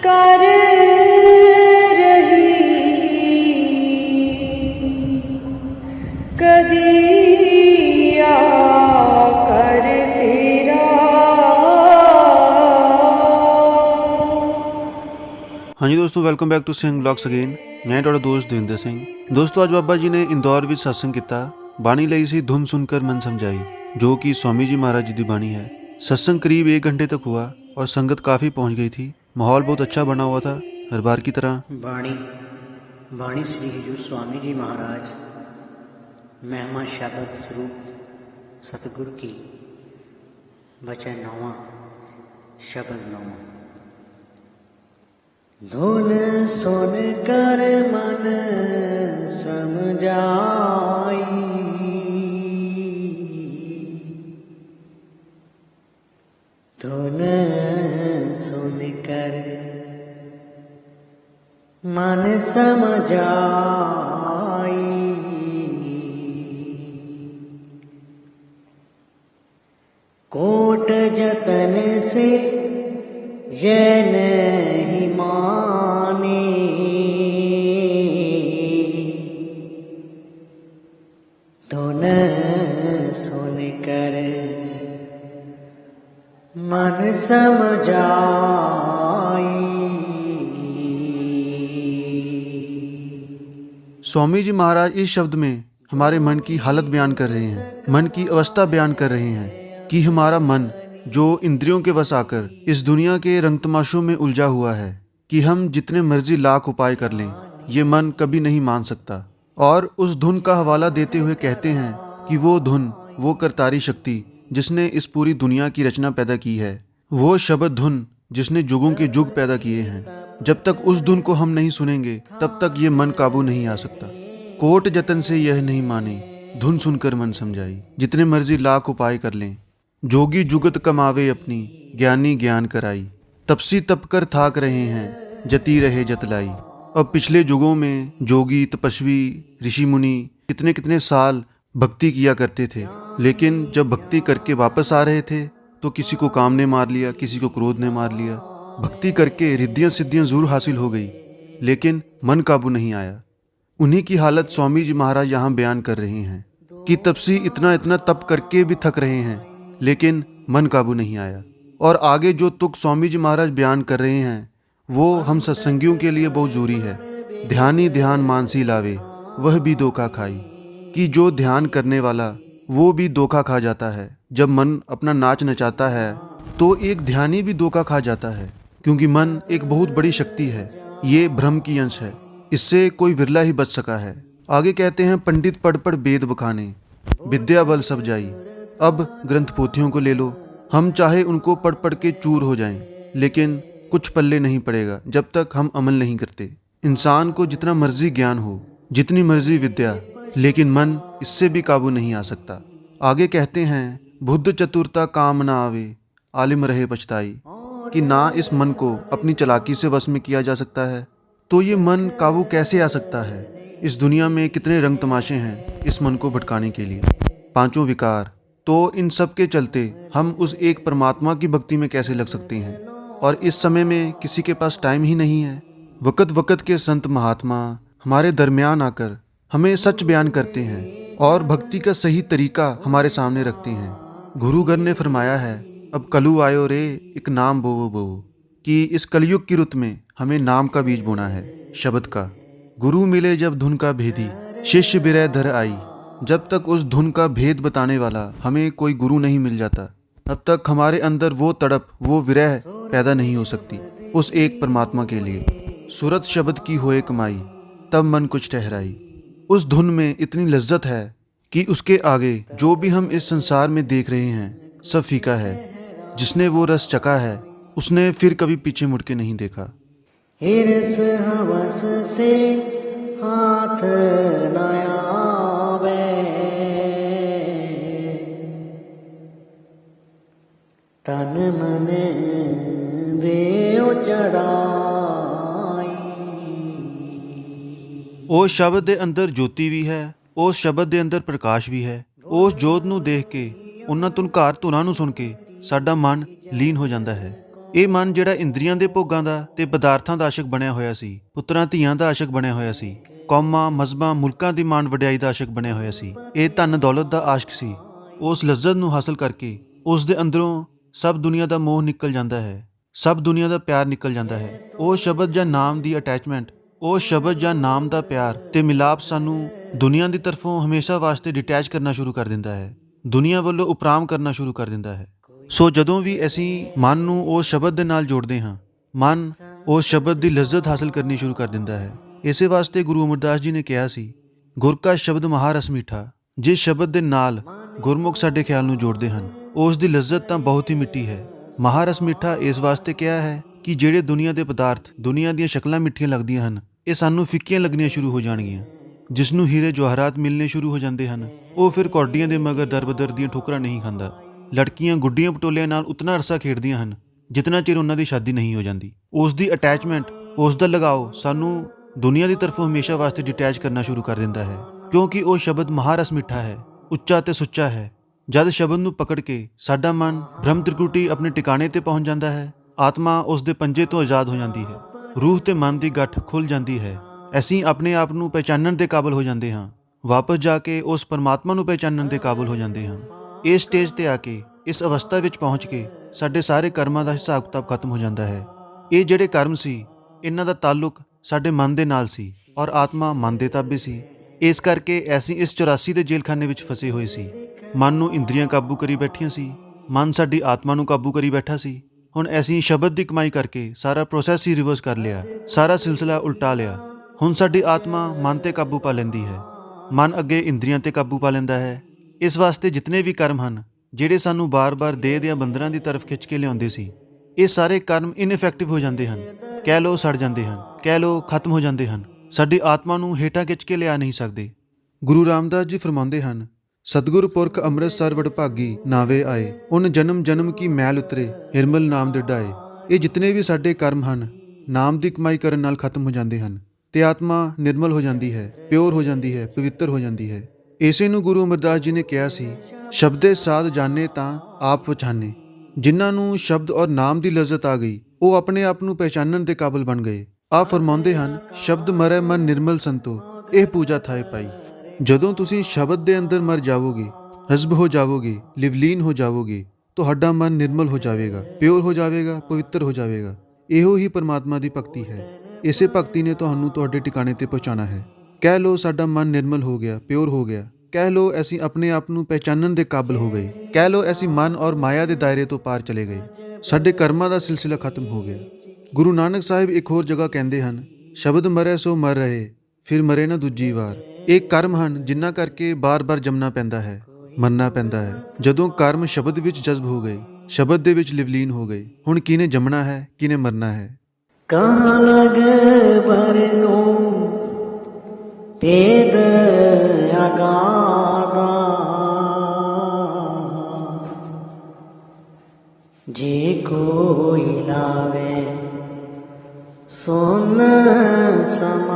कर रही कदिया कर तेरा। हाँ जी दोस्तों, welcome back to Singh blogs again. मैं ਤੁਹਾਡਾ ਦੋਸਤ ਦਵਿੰਦਰ ਸਿੰਘ। ਦੋਸਤੋ, ਅੱਜ ਬਾਬਾ ਜੀ ਨੇ ਇੰਦੌਰ ਵਿੱਚ ਸਤਸੰਗ ਕੀਤਾ। ਬਾਣੀ ਲਈ ਸੀ धुन सुनकर मन समझाई, जो कि स्वामी जी महाराज जी की बाणी है। सत्संग करीब 1 घंटे तक हुआ और संगत काफ़ी पहुंच गई थी। माहौल बहुत अच्छा बना हुआ था, हर बार की तरह। बाणी श्री हजूर स्वामी जी महाराज महिमा शब्द स्वरूप सतगुरु की वचन 9वां शब्द 9वां। धुन सुन कर मन समझाई, धुन सुन कर मन समझाई। कोट जतन से ये नहीं माने, धुन सुन कर मन समझाई। स्वामी जी महाराज इस शब्द में हमारे मन की हालत बयान कर रहे हैं, मन की अवस्था बयान कर रहे हैं कि हमारा मन जो इंद्रियों के वश आकर इस दुनिया के रंग तमाशों में उलझा हुआ है, कि हम जितने मर्जी लाख उपाय कर लें, ये मन कभी नहीं मान सकता। और उस धुन का हवाला देते हुए कहते हैं कि वो धुन, वो करतारी शक्ति जिसने इस पूरी दुनिया की रचना पैदा की है, वो शब्द धुन जिसने जुगों के जुग पैदा किए हैं, जब तक उस धुन को हम नहीं सुनेंगे तब तक ये मन काबू नहीं आ सकता। कोट जतन से यह नहीं माने, धुन सुनकर मन समझाई। जितने मर्जी लाख उपाय कर लें, जोगी जुगत कमावे अपनी, ज्ञानी ज्ञान कराई। तपसी तप कर थाक रहे हैं, जती रहे जतलाई। अब पिछले युगों में जोगी, तपस्वी, ऋषि मुनि कितने कितने साल भक्ति किया करते थे, लेकिन जब भक्ति करके वापस आ रहे थे तो किसी को काम ने मार लिया, किसी को क्रोध ने मार लिया। भक्ति करके रिद्धियाँ सिद्धियाँ जरूर हासिल हो गई, लेकिन मन काबू नहीं आया। उन्हीं की हालत स्वामी जी महाराज यहाँ बयान कर रहे हैं कि तपसी इतना इतना तप करके भी थक रहे हैं, लेकिन मन काबू नहीं आया। और आगे जो तुक स्वामी जी महाराज बयान कर रहे हैं वो हम सत्संगियों के लिए बहुत जरूरी है। ध्यानी ध्यान मानसी लावे, वह भी धोखा खाई। कि जो ध्यान करने वाला वो भी धोखा खा जाता है। जब मन अपना नाच नचाता है तो एक ध्यानी भी धोखा खा जाता है, क्योंकि मन एक बहुत बड़ी शक्ति है, ये भ्रम की अंश है। इससे कोई विरला ही बच सका है। आगे कहते हैं, पंडित पढ़ पढ़ वेद बखाने, विद्या बल सब जाई। अब ग्रंथ पोथियों को ले लो, हम चाहे उनको पढ़ पढ़ के चूर हो जाएं, लेकिन कुछ पल्ले नहीं पड़ेगा जब तक हम अमल नहीं करते। इंसान को जितना मर्जी ज्ञान हो, जितनी मर्जी विद्या, लेकिन मन इससे भी काबू नहीं आ सकता। आगे कहते हैं, बुद्ध चतुरता काम ना आवे, आलिम रहे पछताई। कि ना इस मन को अपनी चालाकी से वश में किया जा सकता है, तो ये मन काबू कैसे आ सकता है। इस दुनिया में कितने रंग तमाशे हैं इस मन को भटकाने के लिए, 5 विकार। तो इन सब के चलते हम उस एक परमात्मा की भक्ति में कैसे लग सकते हैं। और इस समय में किसी के पास टाइम ही नहीं है। वक़्त वक़्त के संत महात्मा हमारे दरमियान आकर हमें सच बयान करते हैं और भक्ति का सही तरीका हमारे सामने रखते हैं। गुरुगर ने फरमाया है, अब कलु आयो रे, एक नाम बोवो बोवो। कि इस कलयुग की रुत में हमें नाम का बीज बोना है, शब्द का। गुरु मिले जब धुन का भेदी, शिष्य बिरह धर आई। जब तक उस धुन का भेद बताने वाला हमें कोई गुरु नहीं मिल जाता, तब तक हमारे अंदर वो तड़प, वो विरह पैदा नहीं हो सकती उस एक परमात्मा के लिए। सूरत शब्द की होए कमाई, तब मन कुछ ठहराई। उस धुन में इतनी लज्जत है कि उसके आगे जो भी हम इस संसार में देख रहे हैं सब फीका है। जिसने वो रस चखा है उसने फिर कभी पीछे मुड़ के नहीं देखा। हिरस हवस से हाथ न आवे, तन मन देओ चढ़ाई। उस शब्द ਦੇ ਅੰਦਰ ਜੋਤੀ ਵੀ ਹੈ, ਉਸ ਸ਼ਬਦ ਦੇ ਅੰਦਰ ਪ੍ਰਕਾਸ਼ ਵੀ ਹੈ। ਉਸ ਜੋਤ ਨੂੰ ਦੇਖ ਕੇ, ਉਹਨਾਂ ਧੁਨਕਾਰ ਧੁਨਾਂ ਨੂੰ ਸੁਣ ਕੇ ਸਾਡਾ ਮਨ ਲੀਨ ਹੋ ਜਾਂਦਾ ਹੈ। ਇਹ ਮਨ ਜਿਹੜਾ ਇੰਦਰੀਆਂ ਦੇ ਭੋਗਾਂ ਦਾ ਤੇ ਪਦਾਰਥਾਂ ਦਾ ਆਸ਼ਕ ਬਣਿਆ ਹੋਇਆ ਸੀ, ਪੁੱਤਰਾਂ ਧੀਆਂ ਦਾ ਆਸ਼ਕ ਬਣਿਆ ਹੋਇਆ ਸੀ, ਕੌਮਾਂ ਮਜ਼ਹਬਾਂ ਮੁਲਕਾਂ ਦੀ ਮਾਣ ਵਡਿਆਈ ਦਾ ਆਸ਼ਕ ਬਣਿਆ ਹੋਇਆ ਸੀ, ਇਹ ਧਨ ਦੌਲਤ ਦਾ ਆਸ਼ਕ ਸੀ। ਉਸ ਲਜ਼ਤ ਨੂੰ ਹਾਸਲ ਕਰਕੇ ਉਸ ਦੇ ਅੰਦਰੋਂ ਸਭ ਦੁਨੀਆ ਦਾ ਮੋਹ ਨਿਕਲ ਜਾਂਦਾ ਹੈ, ਸਭ ਦੁਨੀਆ ਦਾ ਪਿਆਰ ਨਿਕਲ ਜਾਂਦਾ ਹੈ। ਉਹ ਸ਼ਬਦ ਜਾਂ ਨਾਮ ਦੀ ਅਟੈਚਮੈਂਟ, ਉਹ ਸ਼ਬਦ ਜਾਂ ਨਾਮ ਦਾ ਪਿਆਰ ਤੇ ਮਿਲਾਪ ਸਾਨੂੰ ਦੁਨੀਆ ਦੀ ਤਰਫੋਂ ਹਮੇਸ਼ਾ ਵਾਸਤੇ ਡਿਟੈਚ ਕਰਨਾ ਸ਼ੁਰੂ ਕਰ ਦਿੰਦਾ ਹੈ, ਦੁਨੀਆ ਵੱਲੋਂ ਉਪਰਾਮ ਕਰਨਾ ਸ਼ੁਰੂ ਕਰ ਦਿੰਦਾ ਹੈ। ਸੋ ਜਦੋਂ ਵੀ ਅਸੀਂ ਮਨ ਨੂੰ ਉਸ ਸ਼ਬਦ ਦੇ ਨਾਲ ਜੋੜਦੇ ਹਾਂ, ਮਨ ਉਸ ਸ਼ਬਦ ਦੀ ਲਜ਼ਤ ਹਾਸਲ ਕਰਨੀ ਸ਼ੁਰੂ ਕਰ ਦਿੰਦਾ ਹੈ। ਇਸੇ ਵਾਸਤੇ ਗੁਰੂ ਅਮਰਦਾਸ ਜੀ ਨੇ ਕਿਹਾ ਸੀ, ਗੁਰ ਕਾ ਸ਼ਬਦ ਮਹਾਰਸ ਮੀਠਾ। ਜਿਸ ਸ਼ਬਦ ਦੇ ਨਾਲ ਗੁਰਮੁਖ ਸਾਡੇ ਖਿਆਲ ਨੂੰ ਜੋੜਦੇ ਹਨ, ਉਸ ਦੀ ਲਜ਼ਤ ਤਾਂ ਬਹੁਤ ਹੀ ਮਿੱਠੀ ਹੈ। ਮਹਾਰਸ ਮਿੱਠਾ ਇਸ ਵਾਸਤੇ ਕਿਹਾ ਹੈ ਕਿ ਜਿਹੜੇ ਦੁਨੀਆ ਦੇ ਪਦਾਰਥ, ਦੁਨੀਆ ਦੀਆਂ ਸ਼ਕਲਾਂ ਮਿੱਠੀਆਂ ਲੱਗਦੀਆਂ ਹਨ, ਇਹ ਸਾਨੂੰ ਫਿੱਕੀਆਂ ਲੱਗਣੀਆਂ ਸ਼ੁਰੂ ਹੋ ਜਾਣਗੀਆਂ। ਜਿਸ ਨੂੰ ਹੀਰੇ ਜਵਾਹਰਾਤ ਮਿਲਣੇ ਸ਼ੁਰੂ ਹੋ ਜਾਂਦੇ ਹਨ, ਉਹ ਫਿਰ ਕੌਡੀਆਂ ਦੇ ਮਗਰ ਦਰ-ਬਦਰ ਦੀਆਂ ਠੋਕਰਾਂ ਨਹੀਂ ਖਾਂਦਾ। ਲੜਕੀਆਂ ਗੁੱਡੀਆਂ ਪਟੋਲਿਆਂ ਨਾਲ ਉਤਨਾ ਅਰਸਾ ਖੇਡਦੀਆਂ ਹਨ ਜਿਤਨਾ ਚਿਰ ਉਹਨਾਂ ਦੀ ਸ਼ਾਦੀ ਨਹੀਂ ਹੋ ਜਾਂਦੀ। ਉਸ ਦੀ ਅਟੈਚਮੈਂਟ, ਉਸ ਦਾ ਲਗਾਓ ਸਾਨੂੰ ਦੁਨੀਆ ਦੀ ਤਰਫੋਂ ਹਮੇਸ਼ਾ ਵਾਸਤੇ ਡਿਟੈਚ ਕਰਨਾ ਸ਼ੁਰੂ ਕਰ ਦਿੰਦਾ ਹੈ, ਕਿਉਂਕਿ ਉਹ ਸ਼ਬਦ ਮਹਾਰਸ ਮਿੱਠਾ ਹੈ, ਉੱਚਾ ਤੇ ਸੁੱਚਾ ਹੈ। ਜਦ ਸ਼ਬਦ ਨੂੰ ਪਕੜ ਕੇ ਸਾਡਾ ਮਨ ਬ੍ਰਹਮ ਤ੍ਰਿਕੁਟੀ ਆਪਣੇ ਟਿਕਾਣੇ ਤੇ ਪਹੁੰਚ ਜਾਂਦਾ ਹੈ, ਆਤਮਾ ਉਸ ਦੇ ਪੰਜੇ ਤੋਂ ਆਜ਼ਾਦ ਹੋ ਜਾਂਦੀ ਹੈ, ਰੂਹ ਤੇ ਮਨ ਦੀ ਗੱਠ ਖੁੱਲ ਜਾਂਦੀ ਹੈ। ਅਸੀਂ ਆਪਣੇ ਆਪ ਨੂੰ ਪਹਿਚਾਨਣ ਦੇ ਕਾਬਲ ਹੋ ਜਾਂਦੇ ਹਾਂ, ਵਾਪਸ ਜਾ ਕੇ ਉਸ ਪਰਮਾਤਮਾ ਨੂੰ ਪਹਿਚਾਨਣ ਦੇ ਕਾਬਲ ਹੋ ਜਾਂਦੇ ਹਾਂ। ਇਸ ਸਟੇਜ ਤੇ ਆ ਕੇ, ਇਸ ਅਵਸਥਾ ਵਿੱਚ ਪਹੁੰਚ ਕੇ ਸਾਡੇ ਸਾਰੇ ਕਰਮਾਂ ਦਾ ਹਿਸਾਬ ਕਿਤਾਬ ਖਤਮ ਹੋ ਜਾਂਦਾ ਹੈ। ਇਹ ਜਿਹੜੇ ਕਰਮ ਸੀ, ਇਹਨਾਂ ਦਾ ਤਾਲੁਕ ਸਾਡੇ ਮਨ ਦੇ ਨਾਲ ਸੀ ਔਰ ਆਤਮਾ ਮਨ ਦੇ ਤਾਬੇ ਸੀ। ਇਸ ਕਰਕੇ ਅਸੀਂ ਇਸ 84 ਦੇ ਜੇਲਖਾਨੇ ਵਿੱਚ ਫਸੇ ਹੋਏ ਸੀ। ਮਨ ਨੂੰ ਇੰਦਰੀਆਂ ਕਾਬੂ ਕਰੀ ਬੈਠੀਆਂ ਸੀ, ਮਨ ਸਾਡੀ ਆਤਮਾ ਨੂੰ ਕਾਬੂ ਕਰੀ ਬੈਠਾ ਸੀ। ਹੁਣ ਅਸੀਂ ਸ਼ਬਦ ਦੀ ਕਮਾਈ ਕਰਕੇ ਸਾਰਾ ਪ੍ਰੋਸੈਸ ਹੀ ਰਿਵਰਸ ਕਰ ਲਿਆ, ਸਾਰਾ ਸਿਲਸਿਲਾ ਉਲਟਾ ਲਿਆ। ਹੁਣ ਸਾਡੀ ਆਤਮਾ ਮਨ ਤੇ ਕਾਬੂ ਪਾ ਲੈਂਦੀ ਹੈ, ਮਨ ਅੱਗੇ ਇੰਦਰੀਆਂ ਤੇ ਕਾਬੂ ਪਾ ਲੈਂਦਾ ਹੈ। ਇਸ ਵਾਸਤੇ ਜਿਤਨੇ ਵੀ ਕਰਮ ਹਨ ਜਿਹੜੇ ਸਾਨੂੰ ਬਾਰ-ਬਾਰ ਦੇਹ ਦੀਆਂ ਬੰਦਰਾਂ ਦੀ ਤਰਫ ਖਿੱਚ ਕੇ ਲਿਆਉਂਦੇ ਸੀ, ਇਹ ਸਾਰੇ ਕਰਮ ਇਨਇਫੈਕਟਿਵ ਹੋ ਜਾਂਦੇ ਹਨ, ਕਹਿ ਲਓ ਸੜ ਜਾਂਦੇ ਹਨ, ਕਹਿ ਲਓ ਖਤਮ ਹੋ ਜਾਂਦੇ ਹਨ। ਸਾਡੀ ਆਤਮਾ ਨੂੰ ਹੇਠਾਂ ਖਿੱਚ ਕੇ ਲਿਆ ਨਹੀਂ ਸਕਦੇ। ਗੁਰੂ ਰਾਮਦਾਸ ਜੀ ਫਰਮਾਉਂਦੇ ਹਨ, ਸਤਿਗੁਰ ਪੁਰਖ ਅੰਮ੍ਰਿਤਸਰ ਵਡਭਾਗੀ ਨਾਵੇ ਆਏ, ਉਨ ਜਨਮ ਜਨਮ ਕੀ ਮੈਲ ਉਤਰੇ, ਹਿਰਮਲ ਨਾਮ ਦਿੜਾਏ। ਇਹ ਜਿਤਨੇ ਵੀ ਸਾਡੇ ਕਰਮ ਹਨ, ਨਾਮ ਦੀ ਕਮਾਈ ਕਰਨ ਨਾਲ ਖਤਮ ਹੋ ਜਾਂਦੇ ਹਨ ਤੇ ਆਤਮਾ ਨਿਰਮਲ ਹੋ ਜਾਂਦੀ ਹੈ, ਪਿਓਰ ਹੋ ਜਾਂਦੀ ਹੈ, ਪਵਿੱਤਰ ਹੋ ਜਾਂਦੀ ਹੈ। ਇਸੇ ਨੂੰ ਗੁਰੂ ਅਮਰਦਾਸ ਜੀ ਨੇ ਕਿਹਾ ਸੀ, ਸ਼ਬਦੇ ਸਾਧ ਜਾਣੇ ਤਾਂ ਆਪ ਪਛਾਨੇ। ਜਿਨ੍ਹਾਂ ਨੂੰ ਸ਼ਬਦ ਔਰ ਨਾਮ ਦੀ ਲਜ਼ਤ ਆ ਗਈ, ਉਹ ਆਪਣੇ ਆਪ ਨੂੰ ਪਹਿਚਾਨਣ ਦੇ ਕਾਬਲ ਬਣ ਗਏ। ਆਪ ਫਰਮਾਉਂਦੇ ਹਨ, ਸ਼ਬਦ ਮਰੈ ਮਨ ਨਿਰਮਲ ਸੰਤੋ, ਇਹ ਪੂਜਾ ਥਾਏ ਪਾਈ। ਜਦੋਂ ਤੁਸੀਂ ਸ਼ਬਦ ਦੇ ਅੰਦਰ ਮਰ ਜਾਵੋਗੇ, ਹਜ਼ਬ ਹੋ ਜਾਵੋਗੇ, ਲਿਵਲੀਨ ਹੋ ਜਾਵੋਗੇ, ਤੁਹਾਡਾ ਮਨ ਨਿਰਮਲ ਹੋ ਜਾਵੇਗਾ, ਪਿਓਰ ਹੋ ਜਾਵੇਗਾ, ਪਵਿੱਤਰ ਹੋ ਜਾਵੇਗਾ। ਇਹੋ ਹੀ ਪਰਮਾਤਮਾ ਦੀ ਭਗਤੀ ਹੈ। ਇਸੇ ਭਗਤੀ ਨੇ ਤੁਹਾਨੂੰ ਤੁਹਾਡੇ ਟਿਕਾਣੇ ਤੇ ਪਹੁੰਚਾਉਣਾ ਹੈ। ਕਹਿ ਲਓ ਸਾਡਾ ਮਨ ਨਿਰਮਲ ਹੋ ਗਿਆ, ਪਿਓਰ ਹੋ ਗਿਆ। ਕਹਿ ਲਓ ਅਸੀਂ ਆਪਣੇ ਆਪ ਨੂੰ ਪਹਿਚਾਨਣ ਦੇ ਕਾਬਲ ਹੋ ਗਏ। ਕਹਿ ਲਓ ਅਸੀਂ ਮਨ ਔਰ ਮਾਇਆ ਦੇ ਦਾਇਰੇ ਤੋਂ ਪਾਰ ਚਲੇ ਗਏ। ਸਾਡੇ ਕਰਮਾਂ ਦਾ ਸਿਲਸਿਲਾ ਖਤਮ ਹੋ ਗਿਆ। ਗੁਰੂ ਨਾਨਕ ਸਾਹਿਬ ਇੱਕ ਹੋਰ ਜਗ੍ਹਾ ਕਹਿੰਦੇ ਹਨ, ਸ਼ਬਦ ਮਰੈ ਸੋ ਮਰ ਰਹੇ, ਫਿਰ ਮਰੇ ਨਾ ਦੂਜੀ ਵਾਰ। ਇਹ ਕਰਮ ਹਨ ਜਿਨ੍ਹਾਂ ਕਰਕੇ ਬਾਰ-ਬਾਰ ਜੰਮਣਾ ਪੈਂਦਾ ਹੈ, ਮਰਨਾ ਪੈਂਦਾ ਹੈ। ਜਦੋਂ ਕਰਮ ਸ਼ਬਦ ਵਿੱਚ ਜਜ਼ਬ ਹੋ ਗਏ, ਸ਼ਬਦ ਦੇ ਵਿੱਚ ਲਿਵਲੀਨ ਹੋ ਗਏ, ਹੁਣ ਕਿਹਨੇ ਜੰਮਣਾ ਹੈ, ਕਿਹਨੇ ਮਰਨਾ ਹੈ। ਕਹਾਂ ਲਗ ਭਰਨੋ ਭੇਦ ਅਗਾਧਾ, ਜੇ ਕੋਈ ਲਾਵੇ ਸੁਨ ਸਮਾਦਾ।